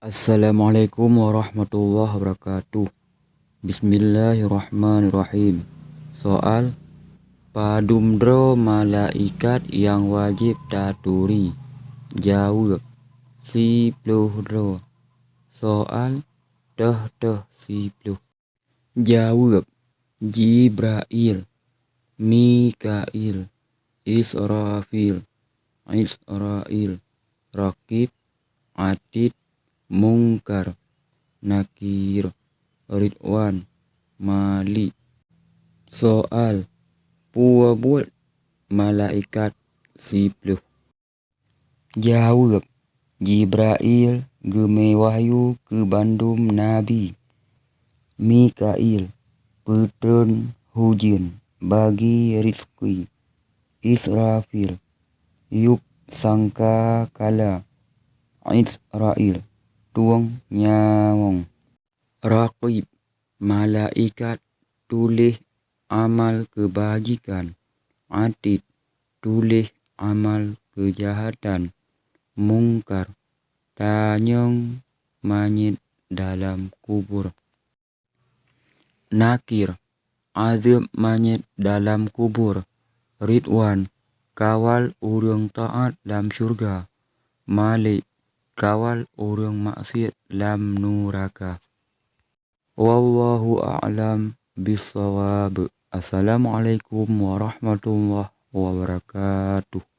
Assalamualaikum warahmatullahi wabarakatuh. Bismillahirrahmanirrahim. Soal padumdro malaikat yang wajib taturi. Jawab sipluh. Soal teh sipluh. Jawab Jibrail, Mikail, Israfil, Rakib, Atid, Mungkar, Nakir, Ridwan, Malik. Soal buat malaikat sipluh. Jawab Jibrail geme wahyu ke bandum Nabi. Mikail petron hujan bagi rizki. Israfil yuk sangka kala. Israel tuang nyawang. Raqib malaikat tulis amal kebajikan. Atid tulis amal kejahatan. Mungkar tanyong manyit dalam kubur. Nakir azab manyit dalam kubur. Ridwan kawal urang taat dalam syurga. Malik kawal orang maksiat dalam neraka. Wallahu a'lam bishawab. Assalamualaikum warahmatullahi wabarakatuh.